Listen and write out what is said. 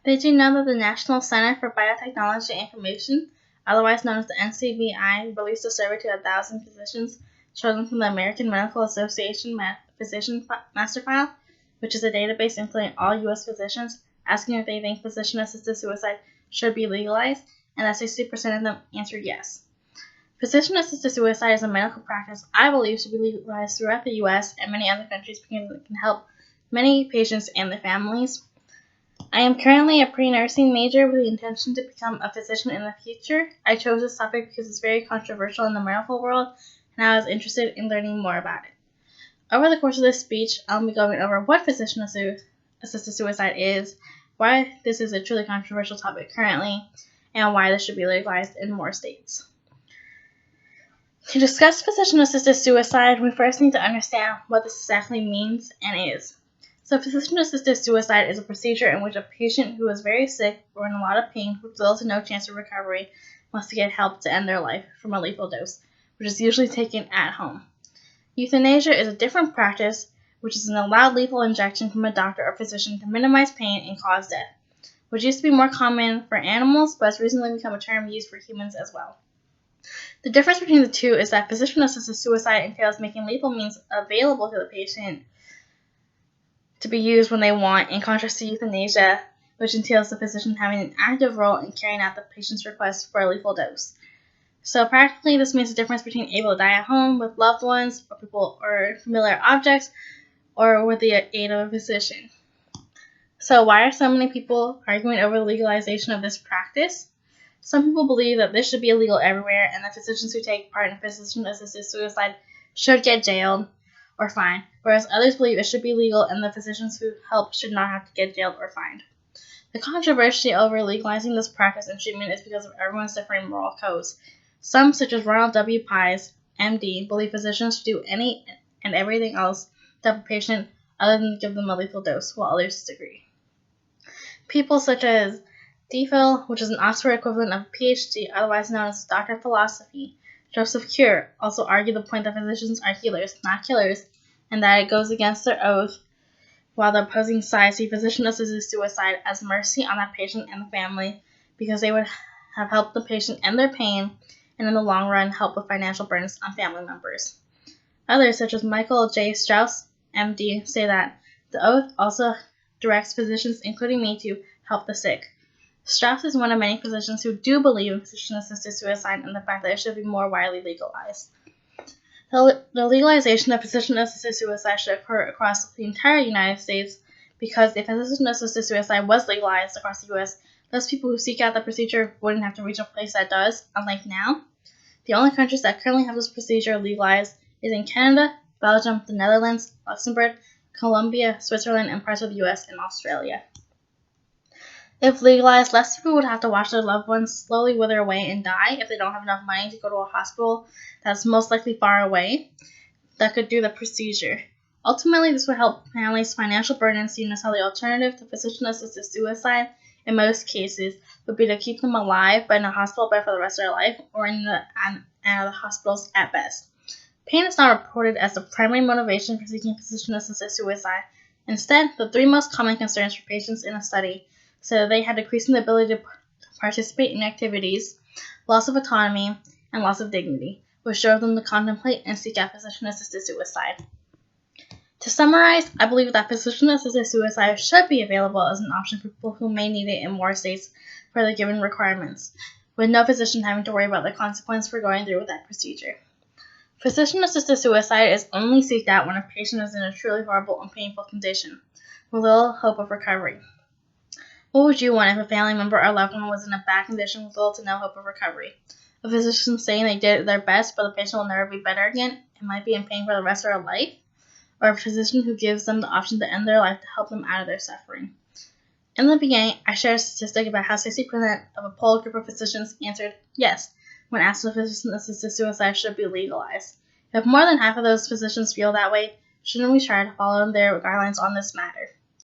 Did you know that the National Center for Biotechnology and Information, otherwise known as the NCBI, released a survey to 1,000 physicians chosen from the American Medical Association Physician Master File, which is a database including all U.S. physicians, asking if they think physician-assisted suicide should be legalized, and that 60% of them answered yes. Physician-assisted suicide is a medical practice I believe should be legalized throughout the U.S. and many other countries because it can help many patients and their families. I am currently a pre-nursing major with the intention to become a physician in the future. I chose this topic because it's very controversial in the medical world, and I was interested in learning more about it. Over the course of this speech, I'll be going over what physician-assisted suicide is, why this is a truly controversial topic currently, and why this should be legalized in more states. To discuss physician-assisted suicide, we first need to understand what this exactly means and is. So physician-assisted suicide is a procedure in which a patient who is very sick or in a lot of pain with little to no chance of recovery must get help to end their life from a lethal dose, which is usually taken at home. Euthanasia is a different practice, which is an allowed lethal injection from a doctor or physician to minimize pain and cause death, which used to be more common for animals, but has recently become a term used for humans as well. The difference between the two is that physician-assisted suicide entails making lethal means available to the patient to be used when they want, in contrast to euthanasia, which entails the physician having an active role in carrying out the patient's request for a lethal dose. So practically, this means the difference between able to die at home with loved ones or people or familiar objects, or with the aid of a physician. So why are so many people arguing over the legalization of this practice? Some people believe that this should be illegal everywhere, and that physicians who take part in physician-assisted suicide should get jailed or fined, whereas others believe it should be legal and the physicians who help should not have to get jailed or fined. The controversy over legalizing this practice and treatment is because of everyone's differing moral codes. Some, such as Ronald W. Pies, MD, believe physicians should do any and everything else to help a patient other than give them a lethal dose, while others disagree. People such as DPhil, which is an Oxford equivalent of a PhD, otherwise known as Doctor of Philosophy, Joseph Cure, also argue the point that physicians are healers, not killers, and that it goes against their oath, while the opposing side see physician-assisted suicide as mercy on that patient and the family, because they would have helped the patient end their pain, and in the long run help with financial burdens on family members. Others, such as Michael J. Strauss, MD, say that the oath also directs physicians, including me, to help the sick. Strauss is one of many physicians who do believe in physician-assisted suicide and the fact that it should be more widely legalized. The legalization of physician-assisted suicide should occur across the entire United States, because if physician-assisted suicide was legalized across the U.S., those people who seek out the procedure wouldn't have to reach a place that does, unlike now. The only countries that currently have this procedure legalized is in Canada, Belgium, the Netherlands, Luxembourg, Colombia, Switzerland, and parts of the U.S. and Australia. If legalized, less people would have to watch their loved ones slowly wither away and die if they don't have enough money to go to a hospital that's most likely far away that could do the procedure. Ultimately, this would help families' financial burden, seen as how the alternative to physician-assisted suicide in most cases would be to keep them alive but in a hospital bed for the rest of their life, or in the hospitals at best. Pain is not reported as the primary motivation for seeking physician-assisted suicide. Instead, the three most common concerns for patients in a study said they had decreasing the ability to participate in activities, loss of autonomy, and loss of dignity, which drove them to contemplate and seek out physician-assisted suicide. To summarize, I believe that physician-assisted suicide should be available as an option for people who may need it in more states for the given requirements, with no physician having to worry about the consequence for going through with that procedure. Physician-assisted suicide is only sought out when a patient is in a truly horrible and painful condition, with little hope of recovery. What would you want if a family member or loved one was in a bad condition with little to no hope of recovery? A physician saying they did their best, but the patient will never be better again and might be in pain for the rest of their life? Or a physician who gives them the option to end their life to help them out of their suffering? In the beginning, I shared a statistic about how 60% of a polled group of physicians answered yes when asked if physician-assisted suicide should be legalized. If more than half of those physicians feel that way, shouldn't we try to follow their guidelines on this matter?